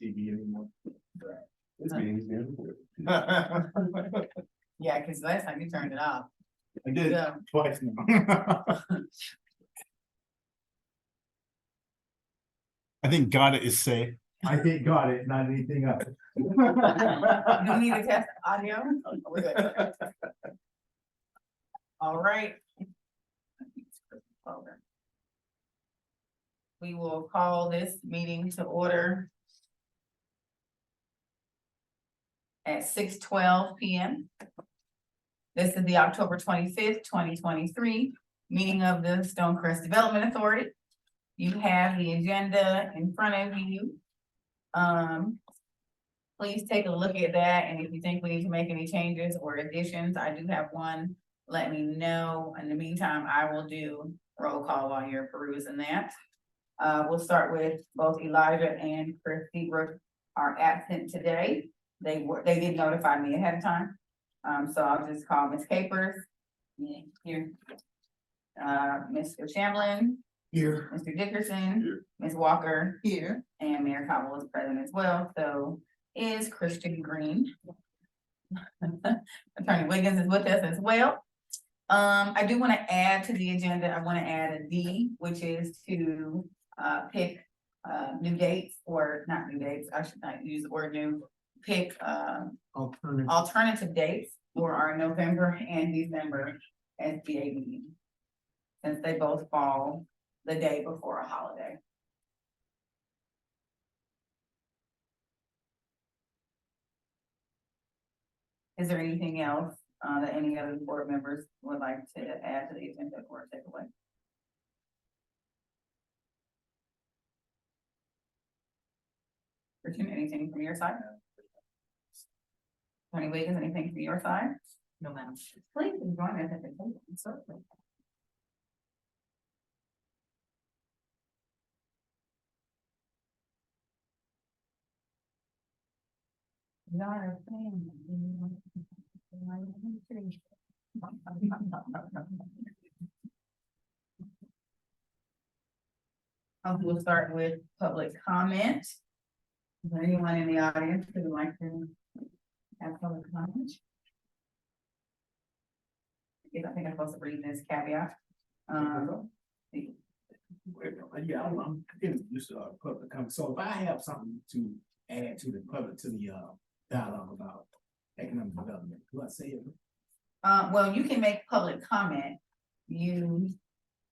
TV anymore. This meeting's being recorded. Yeah, because last time you turned it off. I did Yeah. twice now. I think got it is safe. I think got it, not anything else. Do we need to test audio? We're good. All right. We will call this meeting to order at 6:12 p.m. This is the October 25th, 2023 meeting of the Stonecrest Development Authority. You have the agenda in front of you. Please take a look at that, and if you think we need to make any changes or additions, I do have one. Let me know. In the meantime, I will do roll call while you're perusing that. We'll start with both Elijah and Chris Seabrook are absent today. They did notify me ahead of time. So I'll just call Ms. Capers. Here. Mr. Shamlin. Here. Mr. Dickerson. Ms. Walker. Here. And Mayor Cobble is present as well. So is Christian Green. Attorney Wiggins is with us as well. I do want to add to the agenda, I want to add a D, which is to pick new dates, or not new dates, I should not use the word new, pick alternative dates for our November and December SBA meeting, since they both fall the day before a holiday. Is there anything else that any other board members would like to add to the agenda or take away? Richard, anything from your side? Tony Wiggins, anything from your side? No, ma'am. Please join us at the table. Certainly. Not a fan. We'll start with public comment. Is there anyone in the audience who would like to have public comment? Yes, I think I'm supposed to read this caveat. Yeah, I'm getting used to public comment. So if I have something to add to the public, to the dialogue about economic development, do I say it? Well, you can make public comment. You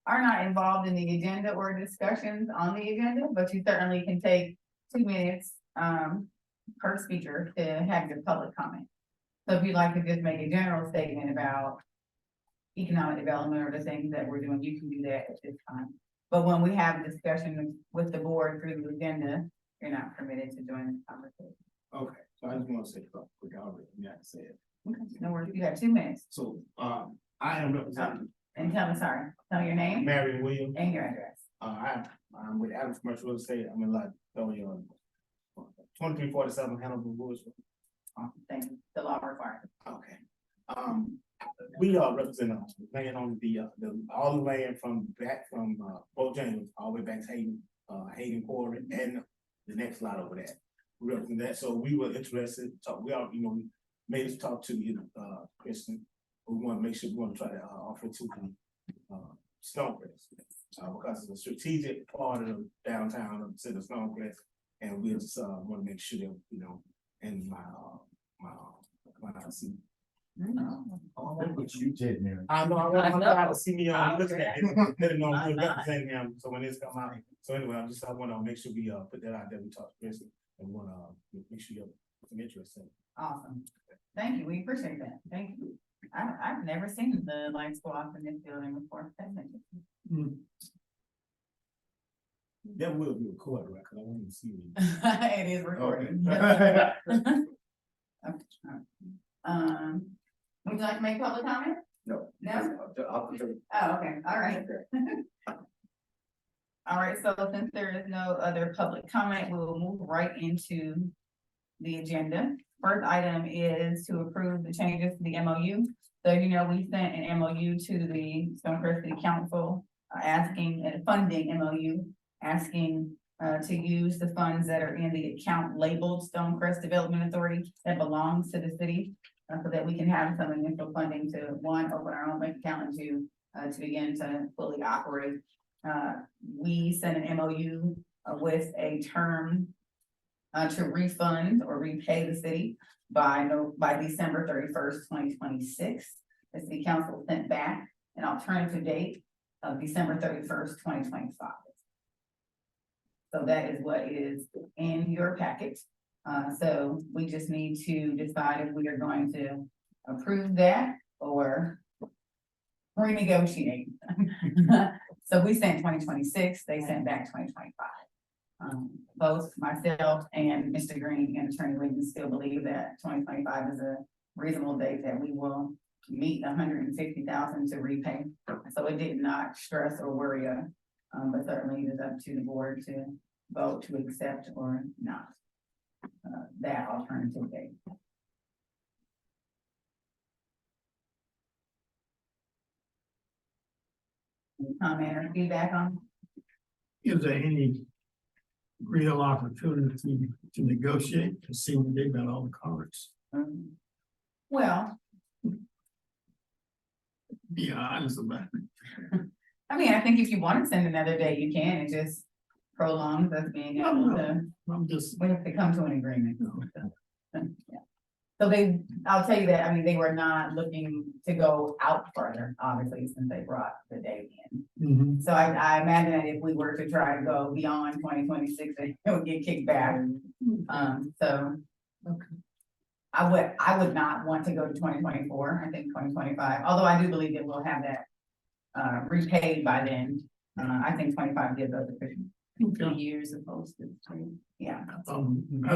are not involved in the agenda or discussions on the agenda, but you certainly can take 2 minutes per speaker to have your public comment. So if you'd like to just make a general statement about economic development or the things that we're doing, you can do that at this time. But when we have a discussion with the board through the agenda, you're not permitted to join the conversation. Okay, so I just want to say something quick, I already say it. Okay, no worries, you have 2 minutes. So I am representing. And tell me your name Marion Williams. and your address. I'm with Adams Commercial Real Estate. I'm in like 2347 Hannibal Woods. Thank you. The law requires. Okay. We are representing land on the all the land from Fort James all the way back to Hayden Quarry and the next lot over there. We represent that. So we were interested to talk. We are, we made us talk to Kristen. We want to make sure we want to try to offer to the Stonecrest because it's a strategic part of downtown of the city of Stonecrest, and we just want to make sure that and my see. What you did, Mary. I know. I want my guy to see me on looking at it. Let him know I'm representing him. So when this come out, so anyway, I want to make sure we put that out there. We talk to Kristen and we want to make sure you have some interest in it. Awesome. Thank you. We appreciate that. Thank you. I've never seen the lights go off in this building before. That will be recorded, right? Cause I want to see you. It is recorded. Okay. Would you like to make public comment? No. No? Oh, okay. All right. All right, so since there is no other public comment, we will move right into the agenda. First item is to approve the changes to the MOU. So we sent an MOU to the Stonecrest City Council asking, and funding MOU, asking to use the funds that are in the account labeled Stonecrest Development Authority that belongs to the city. So that we can have some initial funding to, one, open our own bank account, and two, to begin to fully operate. We sent an MOU with a term to refund or repay the city by December 31st, 2026. The city council sent back an alternative date of December 31st, 2025. So that is what is in your packet. So we just need to decide if we are going to approve that or renegotiate. So we sent 2026, they sent back 2025. Both myself and Mr. Green and Attorney Wiggins still believe that 2025 is a reasonable date that we will meet 160,000 to repay. So it did not stress or worry us, but certainly it is up to the board to vote to accept or not that alternative date. Any comment or feedback on? Is there any real opportunity to negotiate to see when they've got all the cards? Well, Be honest about it. I mean, I think if you want to send another day, you can. It just prolongs us being able to, I'm just, we have to come to an agreement. Yeah. So I'll tell you that, I mean, they were not looking to go out further, obviously, since they brought the date in. So I imagine that if we were to try to go beyond 2026, it would get kicked back. So. Okay. I would not want to go to 2024. I think 2025, although I do believe that we'll have that repaid by then. I think 25 gives us sufficient 2 years opposed to 3. Yeah. I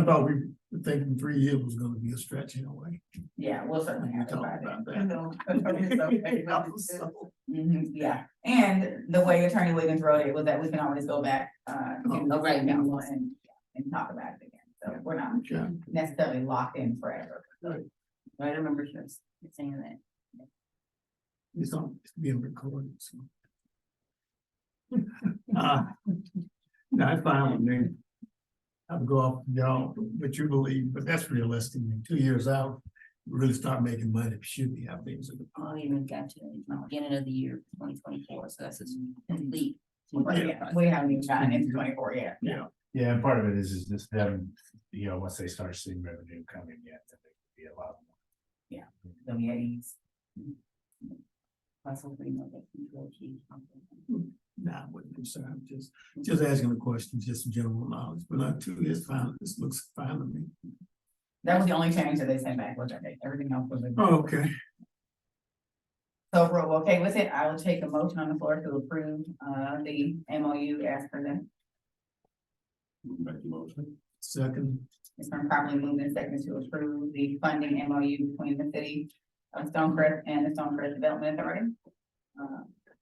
thought we were thinking 3 years was gonna be a stretch anyway. Yeah, we'll certainly We have to talked buy about that. that. Yeah, and the way Attorney Wiggins wrote it was that we can always go back to the right council and talk about it again. So we're not Okay. necessarily locked in forever. Right. I remember saying that. It's being recorded, so. No, it's fine with me. I'll go off y'all, what you believe, but that's realistic. In 2 years out, we really start making money, we should be out things. Oh, even got to the beginning of the year, 2024, so that's a complete. Yeah, we haven't even gotten into 24 yet. Yeah. Yeah, and part of it is just them, once they start seeing revenue coming in, then they could be a lot more. So yeah, he's. Nah, I wouldn't be sorry, I'm just asking a question, just general knowledge, but not too, it's fine, this looks fine to me. That was the only change that they sent back, was that everything else was. Oh, okay. So if we're okay with it, I will take a motion on the floor to approve the MOU as presented. Make the motion. Second. It's been properly moved and seconded to approve the funding MOU between the city of Stonecrest and the Stonecrest Development Authority.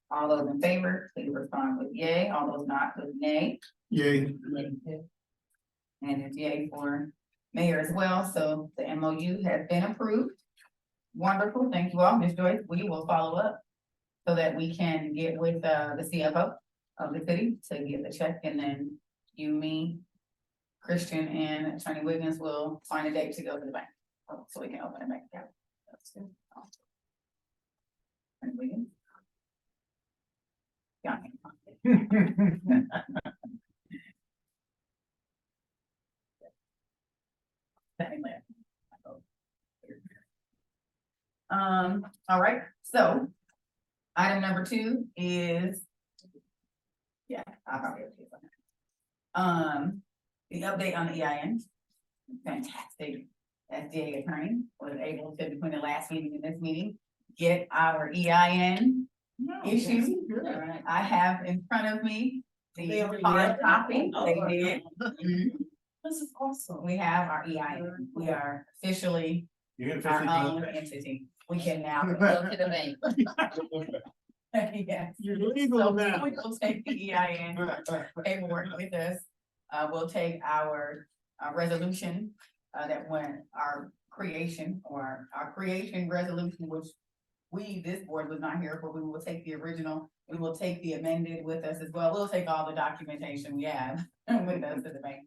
All those in favor, please respond with yay. All those not, with nay. Yay. And it's yay for mayor as well. So the MOU has been approved. Wonderful. Thank you all. Ms. Joyce, we will follow up so that we can get with the CFO of the city to get the check, and then you, me, Christian, and Attorney Wiggins will find a date to go to the bank. So we can open a bank account. That's good. Attorney Wiggins? Yeah. All right, so item number 2 is. Yeah, I'll probably. The update on the EIN. Fantastic. SDA attorney was able to, between the last meeting and this meeting, get our EIN issue. I have in front of me the hard copy. They did. This is awesome. We have our EIN. We are officially our own entity. We can now Go to the bank. Yes. You're So legal we now. will take the EIN paperwork with us. We'll take our resolution that went our creation resolution, which this board was not here for, we will take the original, we will take the amended with us as well, we'll take all the documentation we have with us to the bank.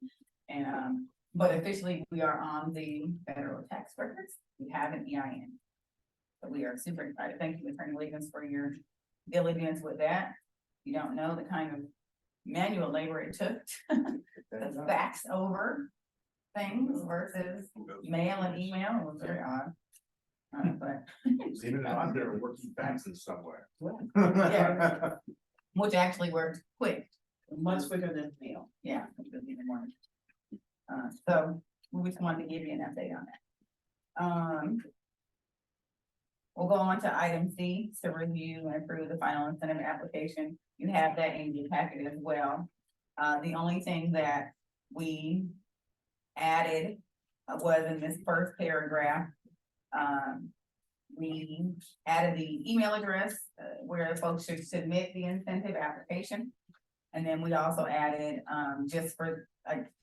And, but officially, we are on the federal tax records, we have an EIN. So we are super excited, thank you, Attorney Wiggins, for your diligence with that. You don't know the kind of manual labor it took to fax over things versus mail and email, it was very odd. But, Even out there working faxes somewhere. Yeah. which actually worked quick, Much quicker than mail. yeah. It was even more. So we just wanted to give you an update on that. We'll go on to item C, to review and approve the final incentive application. You have that in your packet as well. The only thing that we added was in this first paragraph. We added the email address where folks should submit the incentive application. And then we also added, just for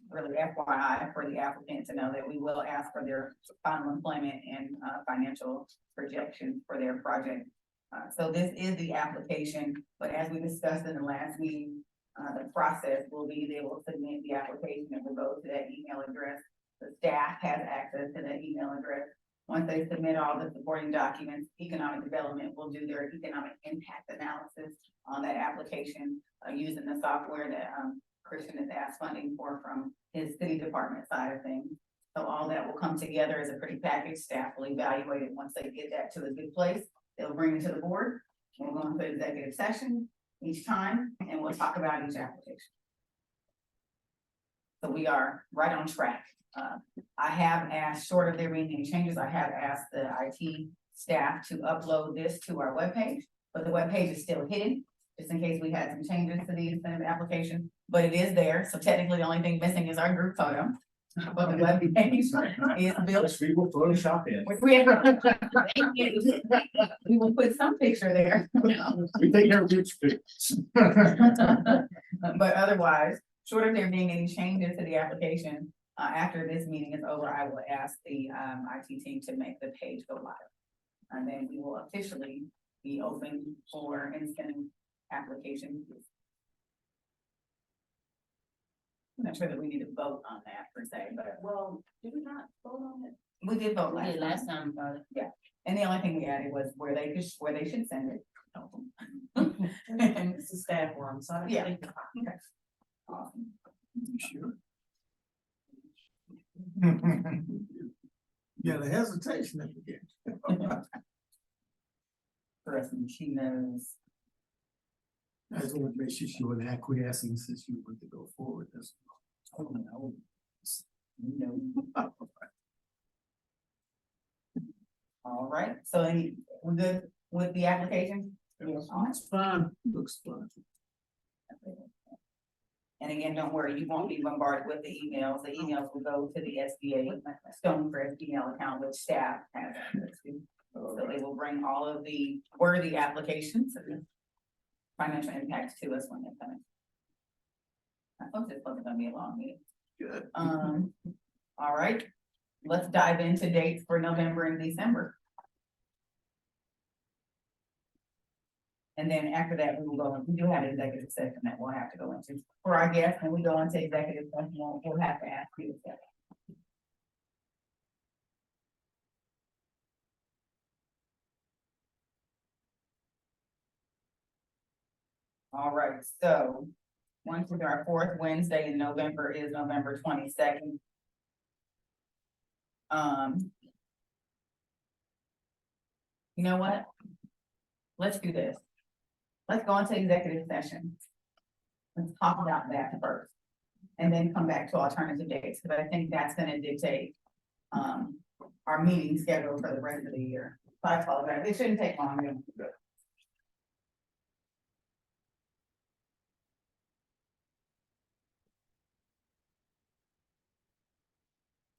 really FYI for the applicant to know that we will ask for their final employment and financial projections for their project. So this is the application, but as we discussed in the last meeting, the process will be they will submit the application and will go to that email address. The staff has access to that email address. Once they submit all the supporting documents, economic development will do their economic impact analysis on that application using the software that Christian has asked funding for from his city department side of things. So all that will come together as a pretty package. Staff will evaluate it. Once they get that to a good place, they'll bring it to the board. We'll go into executive session each time and we'll talk about each application. So we are right on track. I have asked, short of there being any changes, I have asked the IT staff to upload this to our webpage, but the webpage is still hidden, just in case we had some changes to the incentive application, but it is there. So technically the only thing missing is our group photo. But the webpage is built. We will Photoshop in. We will put some picture there. We take care of each thing. But otherwise, short of there being any changes to the application, after this meeting is over, I will ask the IT team to make the page go live. And then we will officially be open for incentive applications. I'm not sure that we need to vote on that per se, but Well, did we not vote on it? we did vote We did last time. last time, And the only thing we added was where they should send it. it's a staff forum, so I Yeah. think. Awesome. You sure? Yeah, the hesitation at the beginning. Trust me, she knows. I just want to make sure she wasn't acquiescing since you were to go forward. That's all. Oh, no. No. All right, so we're good with the application? Yes. All right. It's fine, looks fine. And again, don't worry, you won't be bombarded with the emails. The emails will go to the SBA Stonecrest email account, which staff has access to. So they will bring all of the worthy applications and financial impacts to us when they come in. I thought this wasn't gonna be a long meeting. Good. All right, let's dive into dates for November and December. And then after that, we will go, we do have an executive session that we'll have to go into. For our guests, when we go into executive session, we'll have to ask you. All right, so once is our fourth Wednesday in November is November 22nd. You know what? Let's do this. Let's go into executive session. Let's talk about that first. And then come back to alternative dates, because I think that's gonna dictate our meeting schedule for the rest of the year. So I apologize. It shouldn't take long.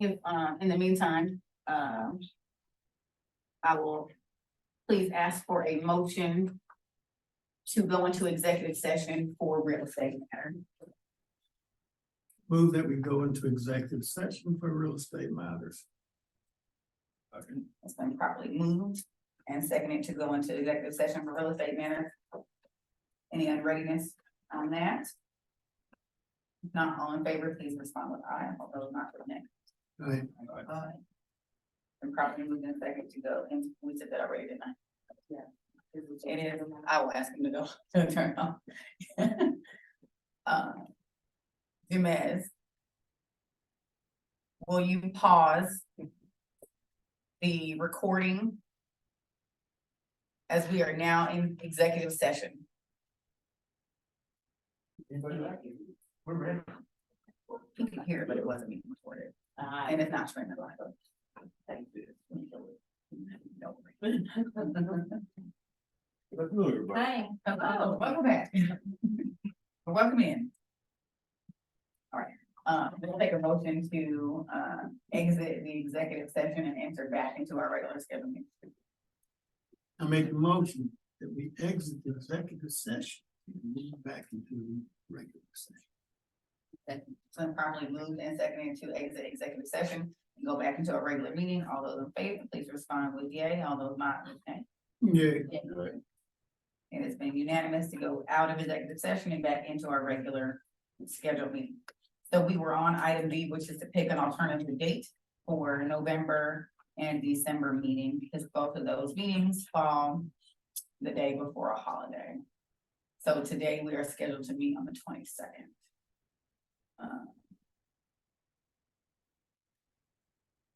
If, in the meantime, I will please ask for a motion to go into executive session for real estate matter. Move that we go into executive session for real estate matters. It's been properly moved and seconded to go into executive session for real estate matters. Any unreadiness on that? If not, all in favor, please respond with aye, all those not for nay. Right. Aye. And properly moved in second to go, and we said that already, didn't I? Yeah. It is, I will ask him to go, to turn off. Jemez. Will you pause the recording as we are now in executive session? We're ready. You can hear it, but it wasn't being recorded, and it's not streaming live. Thank you. Hi. Hello, welcome back. Welcome in. All right, we'll take a motion to, exit the executive session and enter back into our regular schedule meeting. I make a motion that we exit the executive session and move back into the regular session. So properly moved and seconded to exit executive session and go back into a regular meeting. All those in favor, please respond with yay. All those not, with nay. Yeah. It has been unanimous to go out of executive session and back into our regular scheduled meeting. So we were on item B, which is to pick an alternative date for November and December meeting, because both of those meetings fall the day before a holiday. So today we are scheduled to meet on the 22nd.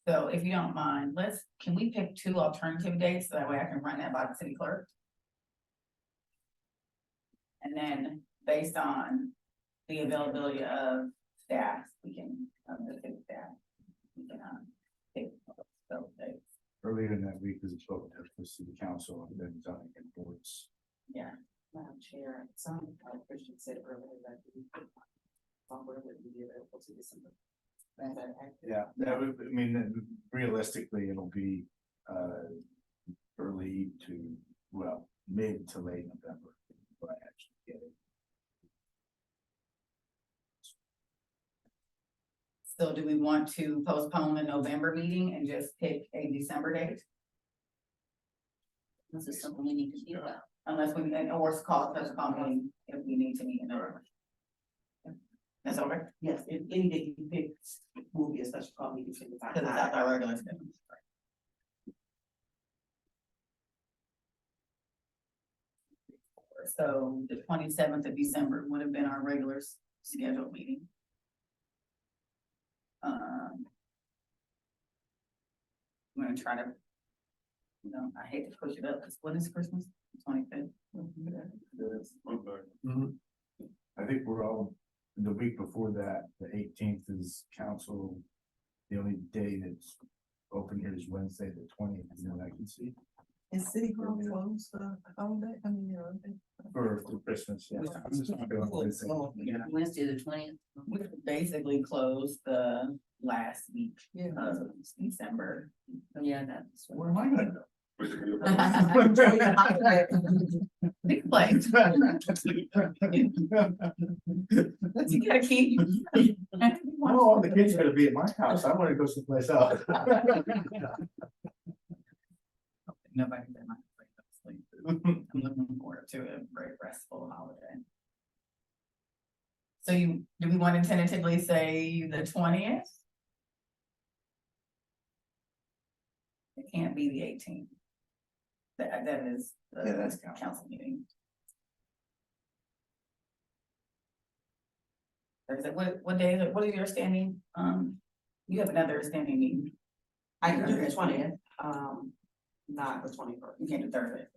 So if you don't mind, can we pick two alternative dates, so that way I can run that by the city clerk? And then based on the availability of staff, we can, the city staff, we can, pick those dates. Earlier in that week, we spoke to the city council and then zoning and boards. Yeah. Madam Chair, some Christian said earlier that we somewhere would be available to December. Yeah, that would, I mean, realistically, it'll be, early to, well, mid to late November. But I actually get it. So do we want to postpone the November meeting and just pick a December date? This is something we need to do about. Unless we, or call a special call meeting if we need to meet in November. That's over, Yes, if any day you pick will be a special call meeting for the because it's out our regular schedule. So the 27th of December would have been our regular scheduled meeting. I'm gonna try to, I hate to push it up, because when is Christmas? 25th. Mhm. I think we're all, the week before that, the 18th is council. The only day that's open here is Wednesday, the 20th, and then I can see Is City Hall closed, holiday, I mean, for Christmas, yeah. I'm just not going Wednesday. Yeah, Wednesday, the 20th. we basically closed the last week Yeah. of December. Yeah, that's. Where am I gonna go? Big place. You gotta keep. Oh, all the kids are gonna be at my house. I wanna go someplace else. Nobody's in my place. I'm looking forward to a very restful holiday. So do we want to tentatively say the 20th? It can't be the 18th. That is Yeah, that's the council meeting. Thursday, what day is it? What is your standing, you have another standing meeting. I can do the 20th, not the 21st. You can't do Thursday.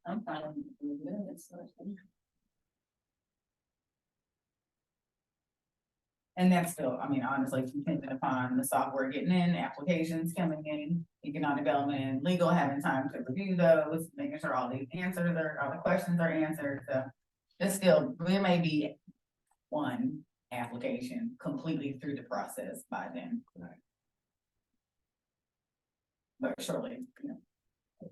I'm fine with it. It's And that's still, I mean, honestly, depending upon the software getting in, applications coming in, economic development and legal having time to review those, making sure all the answers are, all the questions are answered, so. It's still, there may be one application completely through the process by then. Right. But surely,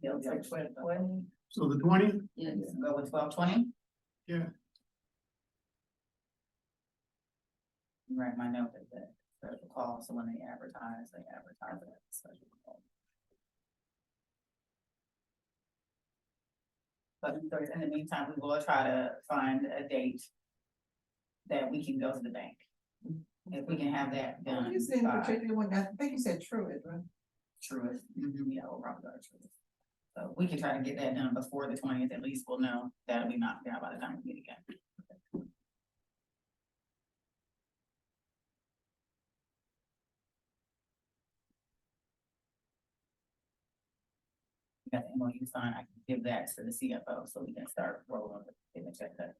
Feels like 12:20. So the 20th? Yeah. Go with 12:20? Yeah. Write my note at that. special call, so when they advertise it as a special call. But in the meantime, we will try to find a date that we can go to the bank. If we can have that done. You said by particular one, I think you said Truett, right? Truist, yeah, we'll probably go to Truist. So we can try to get that done before the 20th, at least we'll know that'll be knocked out by the time we meet again. Got the MOU signed, I can give that to the CFO so we can start rolling with it and check that.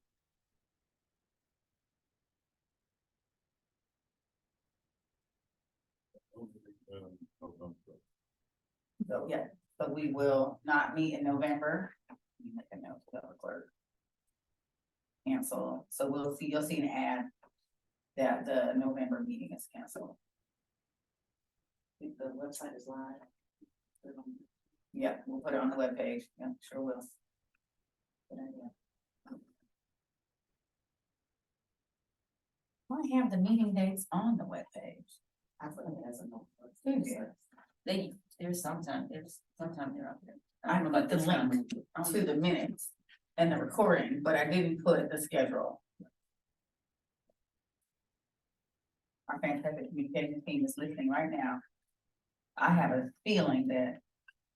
So, yeah, so we will not meet in November. Let me make a note to the clerk. Cancel, so we'll see, you'll see an ad that the November meeting is canceled. I think the website is live. Yeah, we'll put it on the webpage, yeah, sure will. Good idea. I have the meeting dates on the webpage. I put it as a note. There's sometimes they're out there. I put the link to the minutes and the recording, but I didn't put the schedule. Our fantastic communication team is listening right now. I have a feeling that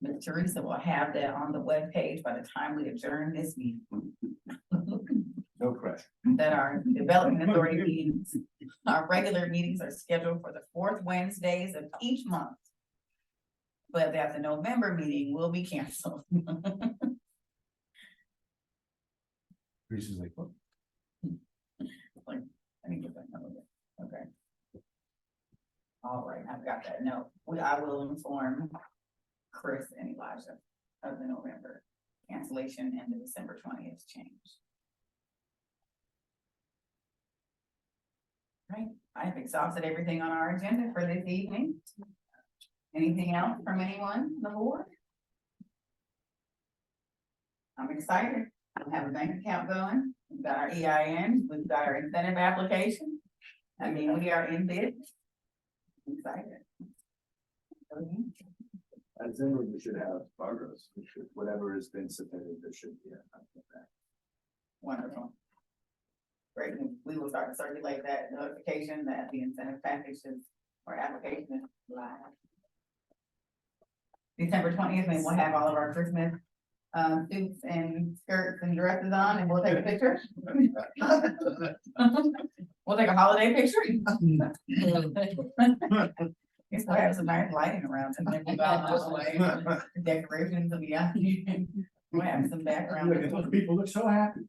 Ms. Teresa will have that on the webpage by the time we adjourn this meeting. No pressure. That our development authority meetings, our regular meetings are scheduled for the fourth Wednesdays of each month. But that the November meeting will be canceled. Teresa's like, what? Like, I need to get that number. Okay. All right, I've got that note. I will inform Chris and Elijah of the November cancellation and the December 20th change. Right, I've exhausted everything on our agenda for this evening. Anything else from anyone on the board? I'm excited. We have a bank account going. We've got our EIN. We've got our incentive application. I mean, we are in bid. I'm excited. I think we should have progress. We should, whatever has been submitted, there should be a. Wonderful. Great. We will start to circulate that notification that the incentive package is, or application is live. December 20th, we will have all of our Christmas suits and skirts and dresses on, and we'll take a picture. We'll take a holiday picture. It's gonna have some nice lighting around, and then we'll go out all the way. The decorations will be out. We'll have some background. People look so happy.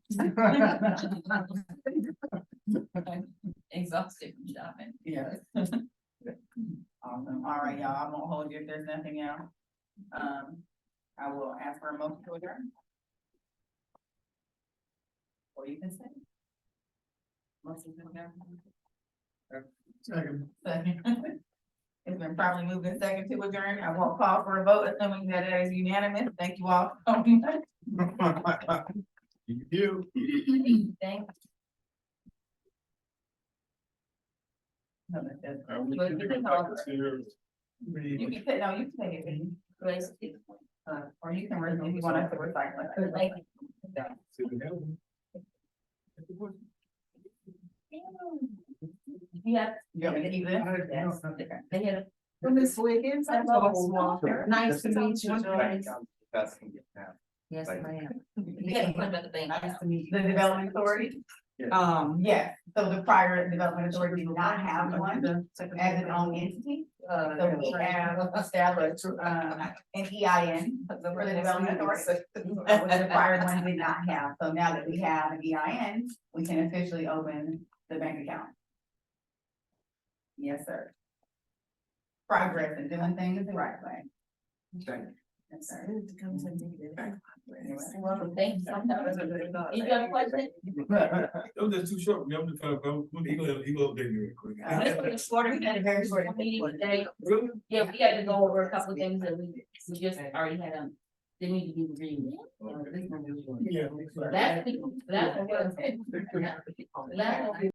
Exhausted from shopping. Yes. Awesome. All right, y'all, I won't hold you if there's nothing else. I will ask for a motion to adjourn. Or you can say. Motion to adjourn. Second. Second. It's been properly moved in second to adjourn. I won't call for a vote, assuming that it is unanimous. Thank you all. You. Thanks. No, that's it. But you can call You can say, no, you can say it, Grace. or you can, if you want us to recycle it. Thank Yeah. You want me to keep it? Yes. They had Miss Wiggins, I'm Walker. Nice to meet you. Yes, ma'am. You had to put about the bank. Nice to meet you. The development authority? Yes, so the prior development authority did not have one as its own entity. So we have established, an EIN for the development authority. Which the prior one did not have, so now that we have an EIN, we can officially open the bank account. Yes, sir. Progress in doing things the right way. Yes, sir. Well, thanks. You got a question? It was just too short. I'm just trying to, he go update me real quick. This was a shorter, we had a very short meeting today. Really? Yeah, we had to go over a couple of things that we just already had, they need to be reviewed. Yeah. That's what was.